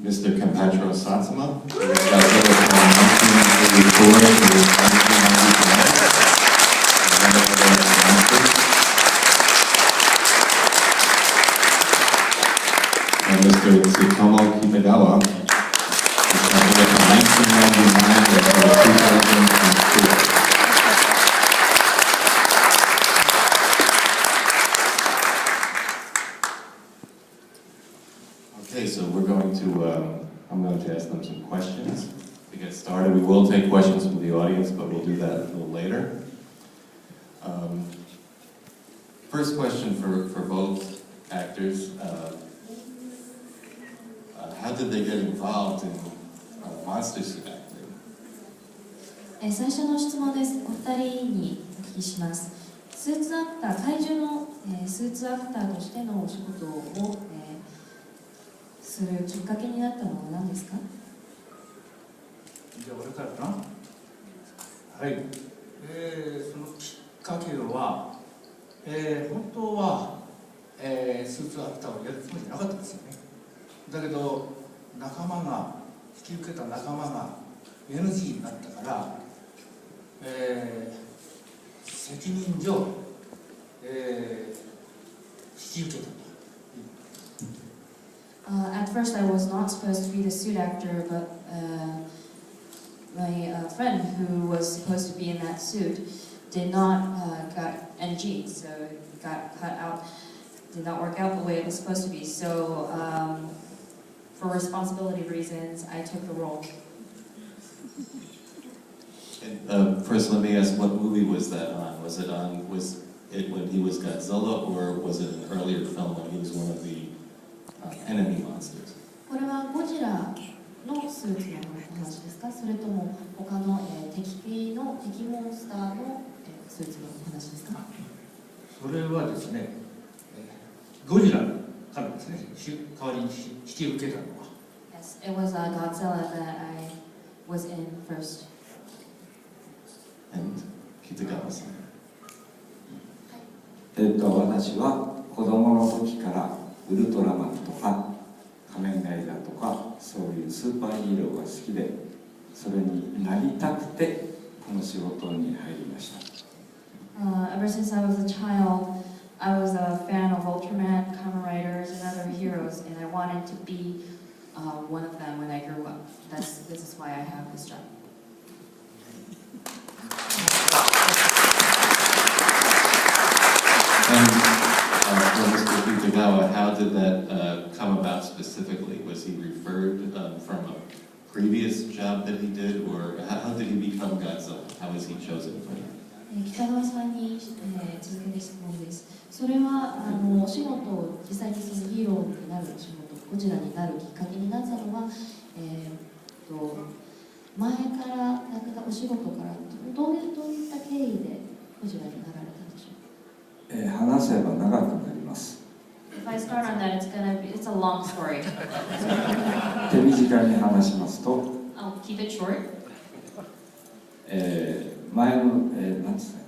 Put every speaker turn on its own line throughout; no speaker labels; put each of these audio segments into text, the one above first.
Mr. Compatro Satsuma, who was Godzilla from 1984 to 1999. And Mr. Tsutomu Kitagawa, who was Godzilla from 1999 to 2002. Okay, so we're going to, I'm going to ask them some questions to get started. We will take questions from the audience, but we'll do that a little later. First question for both actors. How did they get involved in monster suit acting?
最初の質問です。お二人にお聞きします。スーツアクター、怪獣の、スーツアクターとしてのお仕事を、するきっかけになったのは何ですか？
じゃあ俺からかな。はい。そのきっかけは、本当は、スーツアクターをやるつもりじゃなかったんですよね。だけど仲間が引き受けた仲間が NG になったから、責任上、引き受けた。
At first, I was not supposed to be the suit actor, but my friend who was supposed to be in that suit did not got NG, so it got cut out. Did not work out the way it was supposed to be. So, for responsibility reasons, I took the role.
And, first, let me ask, what movie was that on? Was it when he was Godzilla, or was it an earlier film when he was one of the enemy monsters?
これはゴジラのスーツの話ですか？それとも他の、敵モンスターの、スーツの話ですか？
それはですね、ゴジラからですね、代わりに引き受けたのは。
Yes, it was Godzilla that I was in first.
And Kitagawa-san.
私は子供の時からウルトラマンとか仮面ライダーとかそういうスーパーヒーローが好きで、それになりたくてこの仕事に入りました。
Ever since I was a child, I was a fan of Ultraman, Kamen Riders, and other heroes, and I wanted to be one of them when I grew up. This is why I have this job.
And for Mr. Kitagawa, how did that come about specifically? Was he referred from a previous job that he did, or how did he become Godzilla? How was he chosen for that?
北川さんに、続けて質問です。それはお仕事、実際にそのヒーローになるお仕事、ゴジラになるきっかけになったのは、前からやってたお仕事からどういった経緯でゴジラになられたんでしょうか？
話せば長くなります。
If I start on that, it's a long story.
手短に話しますと、
I'll keep it short.
前の、なんですか、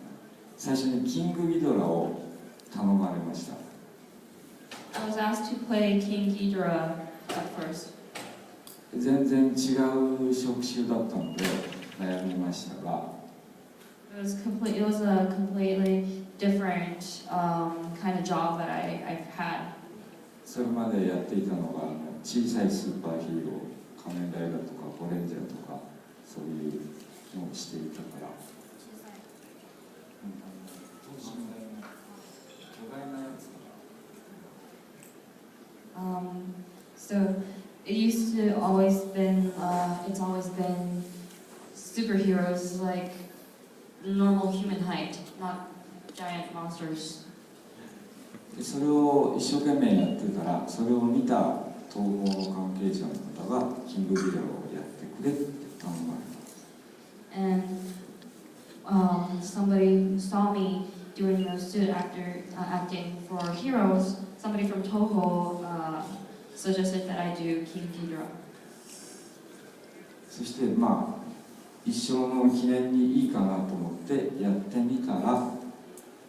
最初にキングギドラを頼まれました。
I was asked to play King Ghidorah at first.
全然違う職種だったので悩みましたが、
It was a completely different kind of job that I've had.
それまでやっていたのが小さいスーパーヒーロー、仮面ライダーとかゴレンジャーとかそういうのをしていたから。
So it used to always been, it's always been superheroes like normal human height, not giant monsters.
それを一生懸命やってたら、それを見た東宝の関係者の方がキングギドラをやってくれって頼まれた。
And somebody saw me doing the suit acting for heroes. Somebody from Toho suggested that I do King Ghidorah.
そしてまあ一生の記念にいいかなと思ってやってみたら、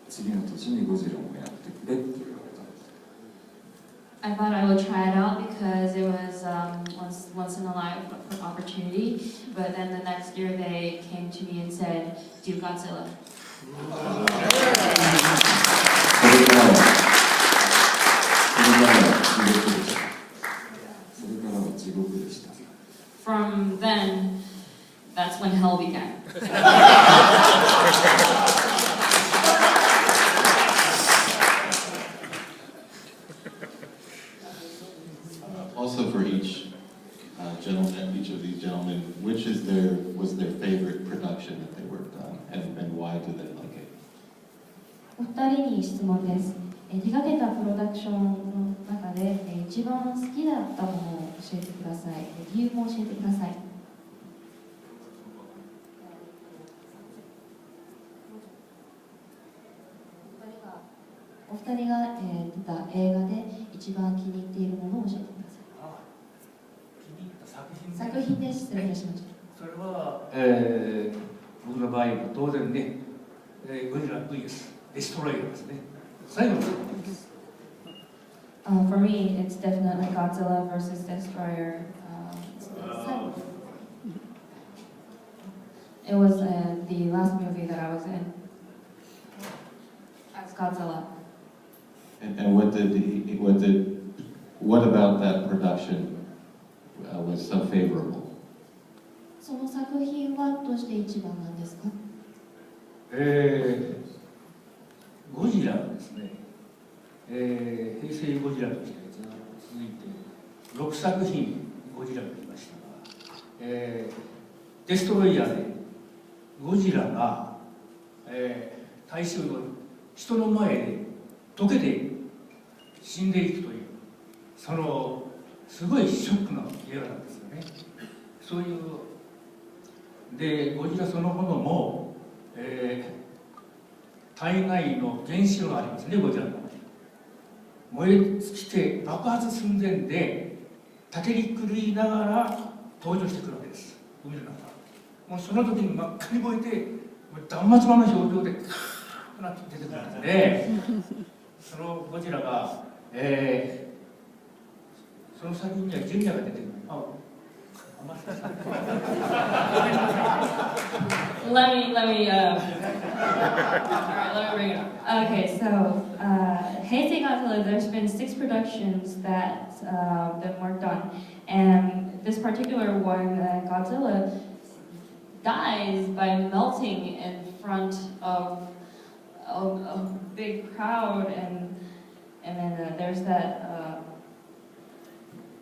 次の年にゴジラもやってくれって言われたんです。
I thought I would try it out because it was once once in a life opportunity. But then the next year they came to me and said, do Godzilla.
それからは地獄でした。
From then, that's when hell began.
Also for each gentleman, each of these gentlemen, which was their favorite production that they worked on, and why do they like it?
お二人に質問です。手掛けたプロダクションの中で一番好きだったものを教えてください。理由も教えてください。お二人が出た映画で一番気に入っているものを教えてください。
気に入った作品
作品です。失礼いたしました。
それは、僕の場合は当然ね、ゴジラ VS デストロイヤーですね。最後の作品です。
For me, it's definitely Godzilla versus Destroyer. It was the last movie that I was in as Godzilla.
And what about that production was so favorable?
その作品はどうして一番なんですか？
ゴジラはですね、平成ゴジラとして続いて6作品ゴジラが来ましたが、デストロイヤーでゴジラが、大衆の人の前で溶けて死んでいくという、そのすごいショックな映画なんですよね。そういうでゴジラそのものも、体内の原子炉がありますね。ゴジラの燃え尽きて爆発寸前でたけり狂いながら登場してくるわけです。海の中もうその時に真っ赤に燃えて断末魔の表情でカーッとなって出てくるんですね。そのゴジラが、その作品にはジュニアが出てくる。
Let me bring it up. Okay, so Heisei Godzilla, there's been 6 productions that been worked on, and this particular one, Godzilla, dies by melting in front of a big crowd, and then there's that.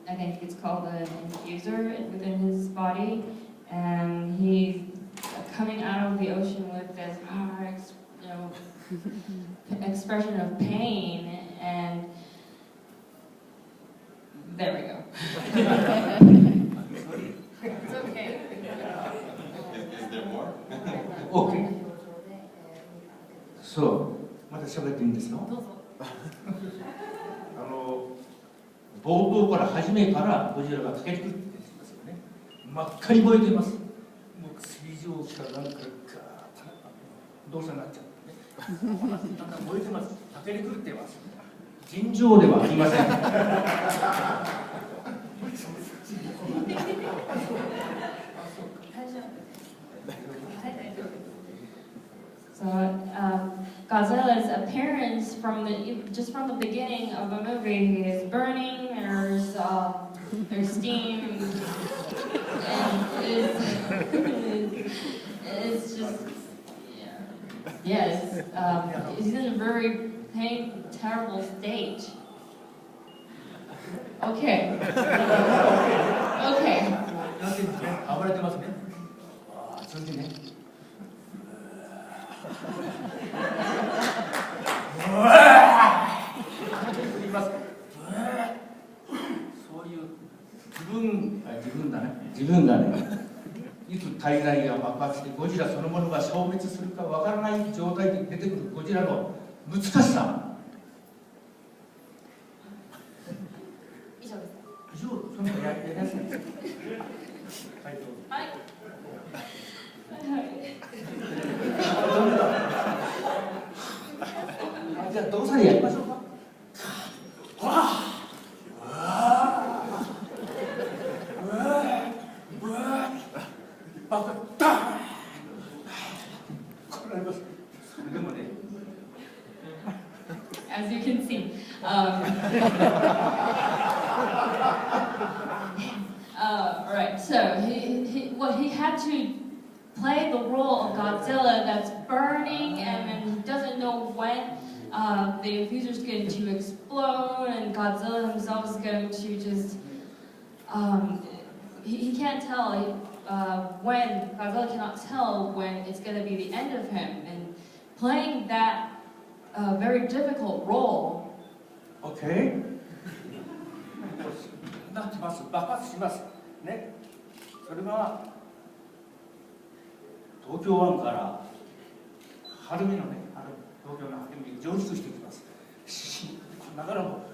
I think it's called an infuser within his body, and he's coming out of the ocean with this expression of pain, and there we go. It's okay.
Is there more?
OK。そう、また喋っていいんですか？
どうぞ。
冒頭から初めからゴジラが駆けてくるって出てきますよね。真っ赤に燃えています。もう水蒸気からなんかガーッと動作になっちゃうね。だんだん燃えてます。駆けてくるってます。尋常ではありません。
So Godzilla's appearance from the beginning of the movie is burning. There's steam, and it's just yes. He's in a very terrible state. Okay. Okay.
暴れてますね。それでね。そういう自分がね、いつ体内が爆発してゴジラそのものが消滅するかわからない状態で出てくるゴジラの難しさ。
以上です。
以上、そのやりやすいです。はい。
はい。
じゃあ動作でやりましょうか。わあ。
Right, so he had to play the role of Godzilla that's burning and then he doesn't know when the infuser's going to explode and Godzilla himself is going to just he can't tell when Godzilla cannot tell when it's going to be the end of him, and playing that very difficult role.
Okay. なってます。爆発しますね。それが東京湾から晴海のね、東京の晴海に上陸してきます。だからも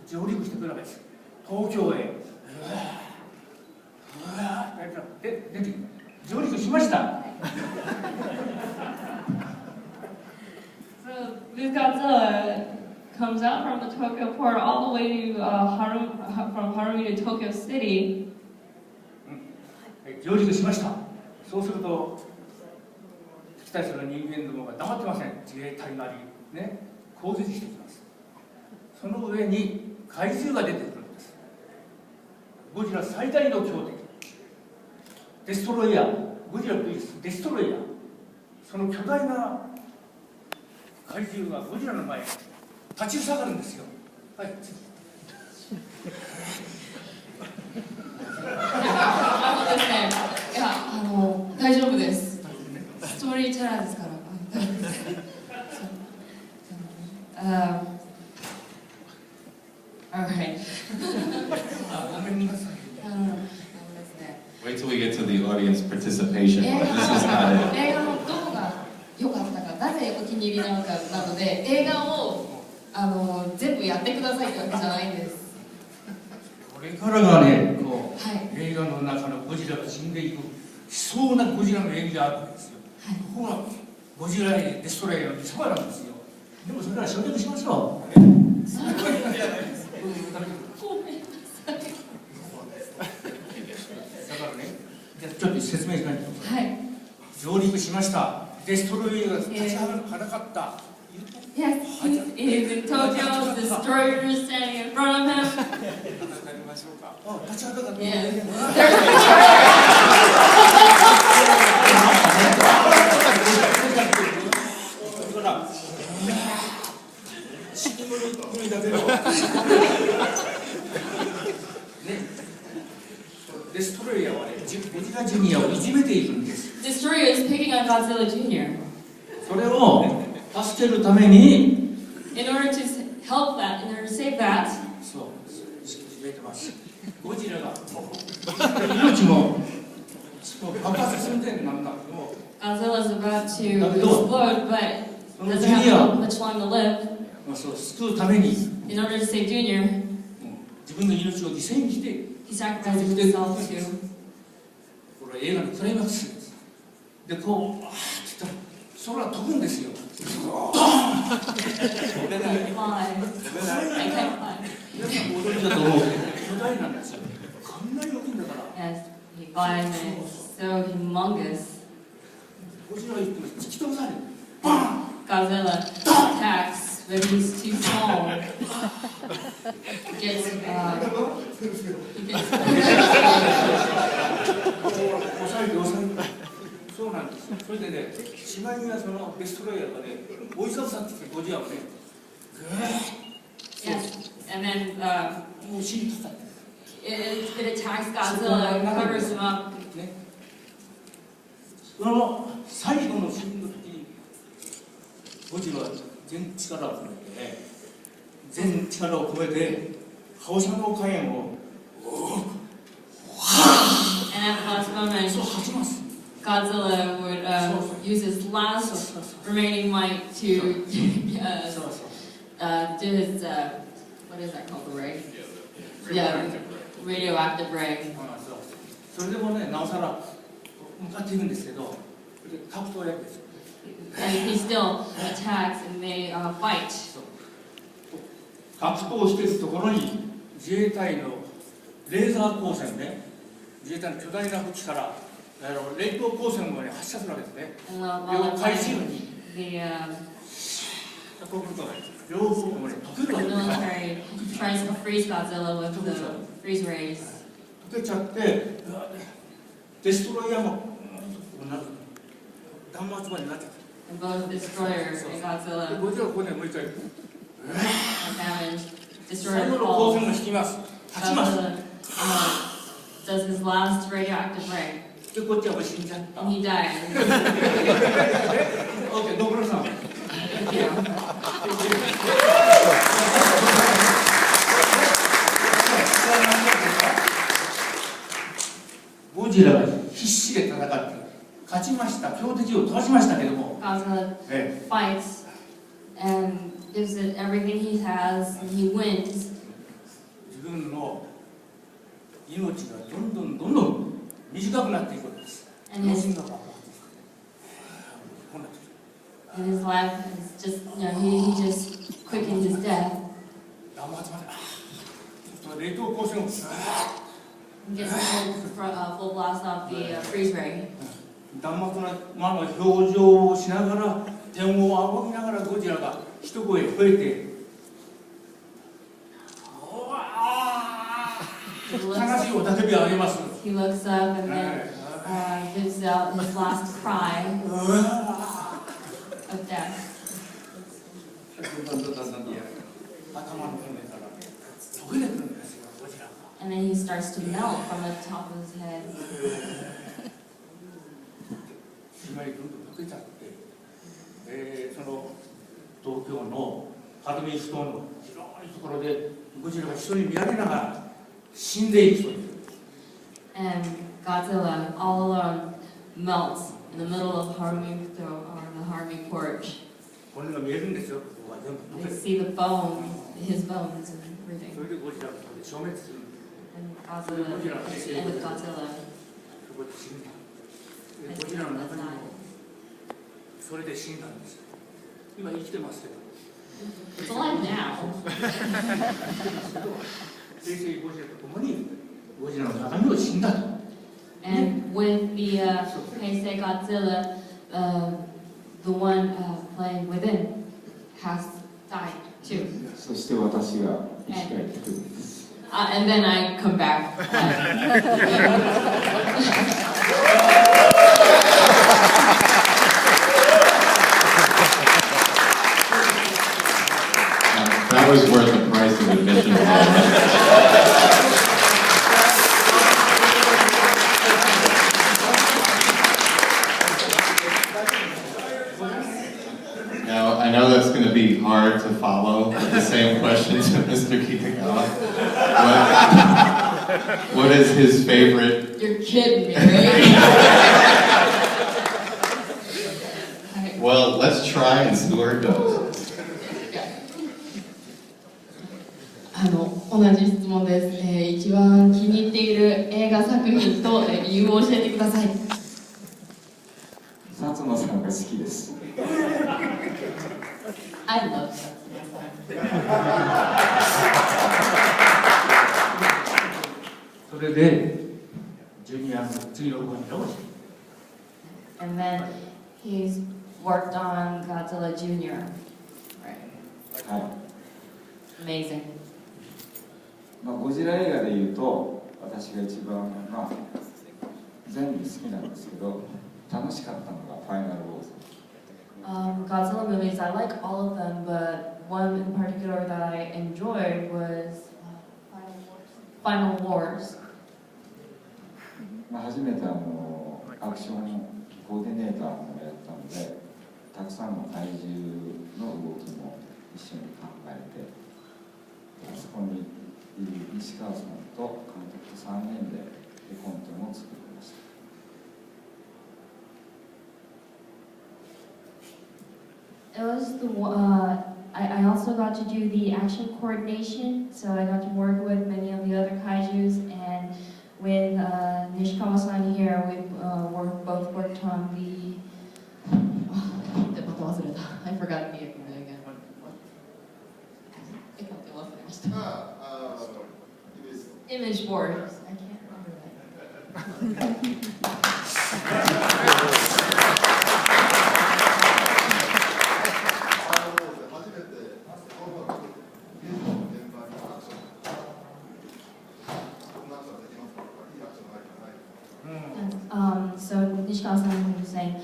上陸してくるわけです。東京へ。で、上陸しました。
So this Godzilla comes out from the Tokyo port all the way to from Harumi to Tokyo City.
上陸しました。そうすると敵対する人間どもが黙ってません。自衛隊なりね、攻撃してきます。その上に怪獣が出てくるんです。ゴジラ最大の強敵、デストロイヤー、ゴジラというデストロイヤー、その巨大な怪獣がゴジラの前に立ちふさがるんですよ。はい。
いや、大丈夫です。ストーリーテラーですから。Alright.
Wait till we get to the audience participation. This is not it.
映画のどこが良かったか、なぜお気に入りなのかなので、映画を全部やってくださいってわけじゃないんです。
これからがね、こう、
はい、
映画の中のゴジラが死んでいく悲壮なゴジラの演技があるわけですよ。はい、ここがゴジラデストロイヤーのそばなんですよ。でもそれから承諾しましょう。だからね、じゃあちょっと説明しないと。はい。上陸しました。デストロイヤーが立ちはだかった。
Yes, he is in Tokyo, destroyer is standing in front of him. Yes.
Destroyer はね、ゴジラジュニアをいじめているんです。
Destroyer is picking on Godzilla Jr.
それを助けるために
in order to help that, in order to save that,
そう、出てます。ゴジラが命も爆発するんでなんだけど
Godzilla is about to explode, but doesn't have much long to live.
そう救うために
in order to save Junior,
自分の命を犠牲にして
he sacrificed himself to.
これ映画のクライマックスです。でこうって言ったら空飛ぶんですよ。
I can't fly.
皆さんご存知だと思う。巨大なんですよ。こんなに大きいんだから。
Yes, he flies and it's so humongous.
ゴジラ言っても突き飛ばされる。
Godzilla attacks, but he's too small. He gets
そうなんですよ。それでね、しまいにはそのデストロイヤーがね、追い刺さってきてゴジラをね、
Yes, and then
もう死にかかって。
it attacks Godzilla and covers him up.
ね、その最後のシーンの時にゴジラは全力を込めてね、全力を込めて放射能火炎を
And at the last moment,
そう吐きます。
Godzilla would use his last remaining might to do his what is that called, the ray? Yeah, radioactive ray.
それでもね、なおさら向かっていくんですけど、格闘役です。
And he still attacks and they fight.
格闘しているところに自衛隊のレーザー光線ね、自衛隊の巨大な武器から冷凍光線を、ね、発射するわけですね。両海中に。こう来るとね、上空もね溶けるわ
The
け
military tries to freeze Godzilla with the freeze rays.
溶けちゃってデストロイヤーも弾圧場になっちゃった
And both Destroyer and
で
Godzilla
ゴジラここでもう一回
are damaged.
最
Destroyer
後の光
falls.
線が引きます立ちます
Godzilla does his last radioactive ray.
でこっちはもう死んじゃった
And he dies.
OK 野村さん
Thank you.
ゴジラが必死で戦って勝ちました強敵を倒しましたけども
Godzilla
え
fights and gives it everything he has, and he wins.
自分の命がどんどん短くなっていくんです
And
脳
his
震が爆発こうなってくる
and his life is just, he just quickened his death.
弾圧まで冷凍光線を
And gets full blast off the freeze ray.
弾圧のまま表情をしながら天を仰ぎながらゴジラが一声吠えてうわー悲しい雄たけびを上げます
He looks up and then gives out his last cry of death.
頭の骨から溶けてくるんですよゴジラが
And then he starts to melt from the top of his head.
しまいどんどん溶けちゃって、その東京のパルミス島の広いところでゴジラが一緒に見られながら死んでいくという
And Godzilla, all alone, melts in the middle of the Harmony Porch.
骨が見えるんですよここが全部
You
溶けて
see the bones, his bones and everything.
それでゴジラがここで消滅する
And Godzilla, it's the end of Godzilla.
そこで死んだでゴジラの中にもそれで死んだんですよ今生きてますけど
It's alive now.
平成ゴジラとともにゴジラの中身を死んだと
And with the Heisei Godzilla, the one playing within has died too.
そして私が生き返ってくるんです。
And then I come back.
That was worth the price of admission. Now, I know that's going to be hard to follow the same question to Mr. Kitagawa. What is his favorite?
You're kidding me, right?
Well, let's try and see where it goes.
同じ質問です。一番気に入っている映画作品と理由を教えてください。
薩摩さんが好きです。
I love Satsuma.
それでジュニアの次のゴジラを知る
And then he's worked on Godzilla Jr. Right.
はい。
Amazing.
ゴジラ映画でいうと私が一番全部好きなんですけど楽しかったのがファイナルウォーズ。
Godzilla movies, I like all of them, but one in particular that I enjoyed was Final Wars.
初めてアクションコーディネーターもやったのでたくさんの怪獣の動きも一緒に考えてあそこにいる西川さんと監督と3人で絵コンテも作りました。
It was I also got to do the action coordination, so I got to work with many of the other kaijus, and with Nishikawa-san here, we both worked on the... I forgot the name again. Image board. I can't remember that.
初めて本
Nishikawa-san was saying,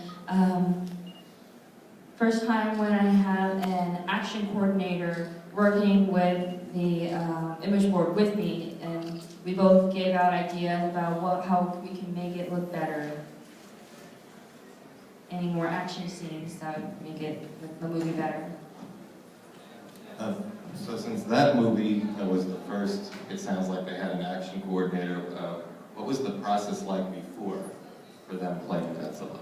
first time when I had an action coordinator working with the image board with me, and we both gave out ideas about how we can make it look better. Any more action scenes that would make the movie better.
So since that movie was the first, it sounds like they had an action coordinator. What was the process like before for them playing Godzilla,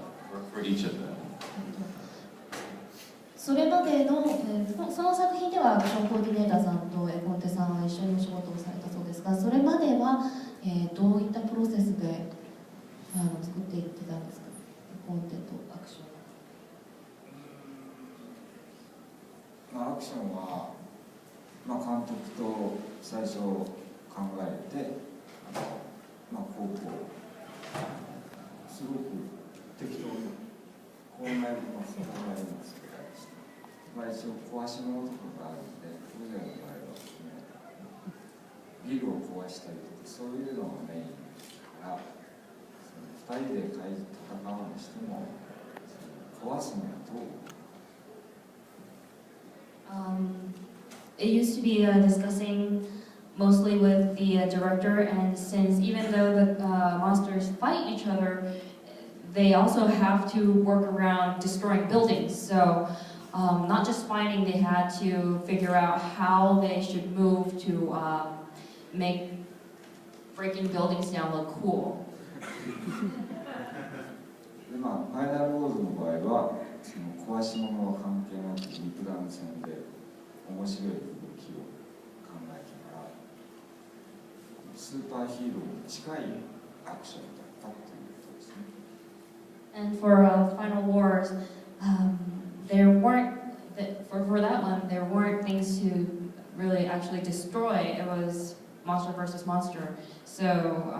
for each of them?
それまでの、その作品ではアクションコーディネーターさんとコンテさんは一緒にお仕事をされたそうですが、それまでは、どういったプロセスで作っていってたんですか、コンテとアクション。
アクションは、監督と最初考えて、こうすごく適当にこうなりますこうなりますって感じで、一応壊し物とかがあるんで、ゴジラの場合はですね、ビルを壊したりとかそういうのがメインですから、2人で戦うにしても壊すのはどう
It used to be discussing mostly with the director, and since even though the monsters fight each other, they also have to work around destroying buildings. So not just fighting, they had to figure out how they should move to make breaking buildings down look cool.
でファイナルウォーズの場合はその壊し物は関係なく肉弾戦で面白い動きを考えたからスーパーヒーローに近いアクションだったっていうことですね。
And for Final Wars, there weren't for that one there weren't things to really actually destroy. It was monster versus monster. So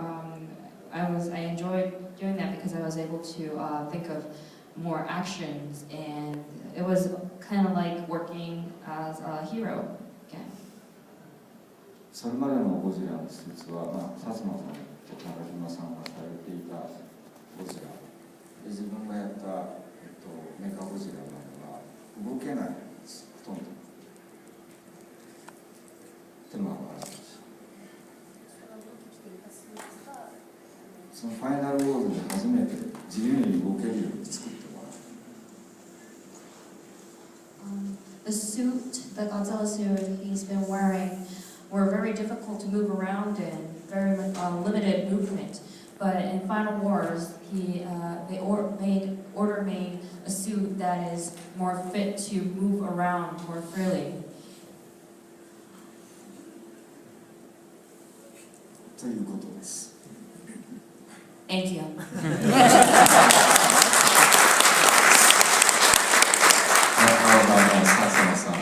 I enjoyed doing that because I was able to think of more actions, and it was kind of like working as a hero again.
それまでのゴジラのスーツは、薩摩さんと中島さんがされていたゴジラで自分がやった、メカゴジラなどは動けないんです、ほとんど。手間があるんです。そのファイナルウォーズで初めて自由に動けるように作ってもらう。
The suit, the Godzilla suit he's been wearing, were very difficult to move around in, very limited movement. But in Final Wars, they made a suit that is more fit to move around more freely.
ということです。
Thank you.
How about Satsuma-san?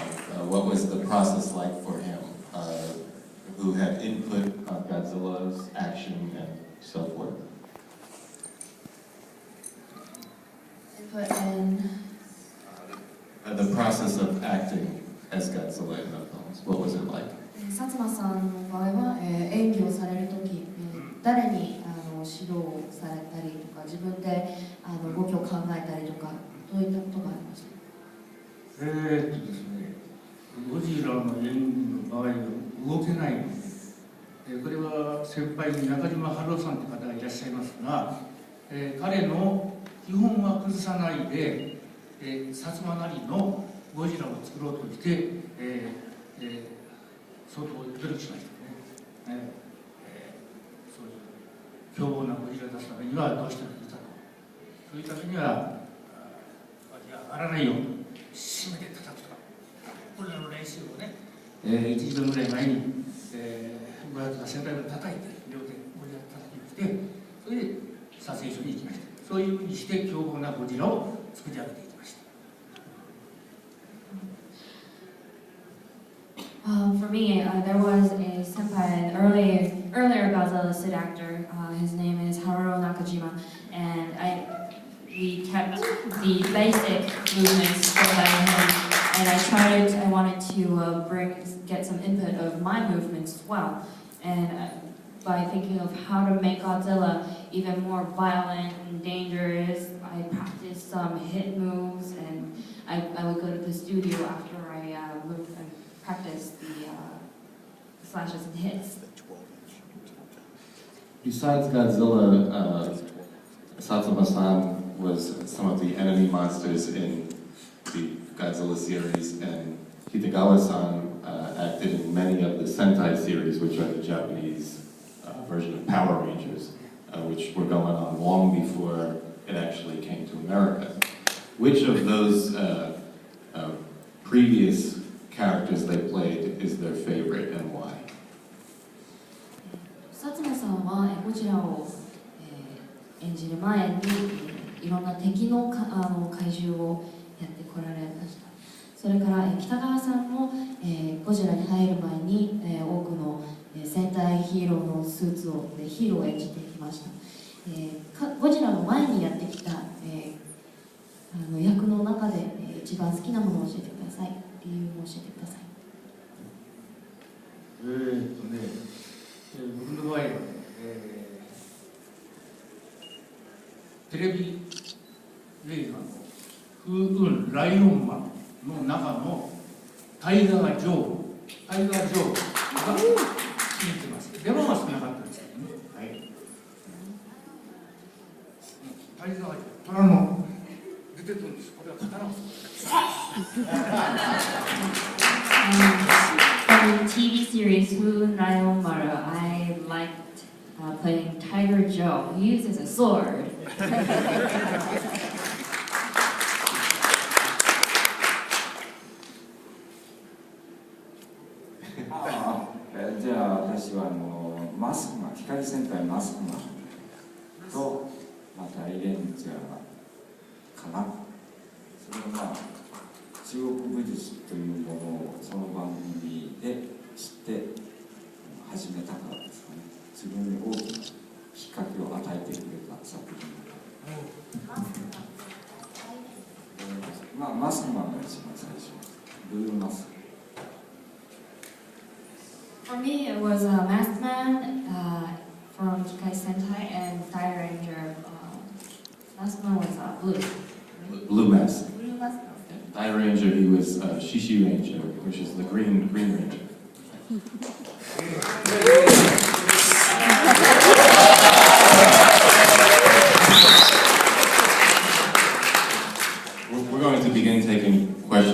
What was the process like for him, who had input on Godzilla's action and so forth?
Input in
The process of acting as Godzilla in the films, what was it like?
薩摩さんの場合は、演技をされるとき、誰に指導をされたりとか、自分で動きを考えたりとか、どういったことがありました？
ですね、ゴジラの演技の場合動けないので、これは先輩に中島春夫さんという方がいらっしゃいますが、彼の基本は崩さないで、薩摩なりのゴジラを作ろうとして、相当努力しましたね。そういう凶暴なゴジラを出すためにはどうしてもいいかと。そういうためには、上がらないように締めて叩くとか、これらの練習をね、1時間ぐらい前に、5月か先輩まで叩いて、両手ゴジラ叩きに来て、それで撮影所に行きました。そういうふうにして凶暴なゴジラを作り上げていきました。
For me, there was a senpai, an earlier Godzilla suit actor. His name is Haruo Nakajima, and we kept the basic movements for him, and I wanted to get some input of my movements as well. And by thinking of how to make Godzilla even more violent and dangerous. I practiced some hit moves, and I would go to the studio after I moved and practice the slashes and hits.
Besides Godzilla, Satsuma-san was some of the enemy monsters in the Godzilla series, and Kitagawa-san acted in many of the Sentai series, which are the Japanese version of Power Rangers, which were going on long before it actually came to America. Which of those previous characters they played is their favorite, and why?
薩摩さんはゴジラを、演じる前にいろんな敵の怪獣をやってこられました。それから、北川さんも、ゴジラに入る前に、多くの、戦隊ヒーローのスーツをでヒーローを演じてきました。ゴジラの前にやってきた、役の中で、一番好きなものを教えてください。理由を教えてください。
僕の場合はね、テレビ映画の風雲ライオンマンの中のタイガー・ジョーが気に入ってます。出番は少なかったですけどね。はい。タイガー・ジョー、虎の出てくるんです。これは刀を。
From the TV series Fu Lion Maru, I liked playing Tiger Joe. He uses a sword.
じゃあ私はマスクマン、光戦隊マスクマンと、大レンジャーかな。それは中国武術というものをその番組で知って始めたからですかね。自分に大きなきっかけを与えてくれた作品。マスクマンが一番最初。ブルーマスク。
For me, it was a Masked Man from Kikai Sentai and Fire Ranger. Masked Man was blue.
Blue Mask.
Blue Mask.
Fire Ranger, he was Shishi Ranger, which is the Green Ranger. We're going to begin taking questions.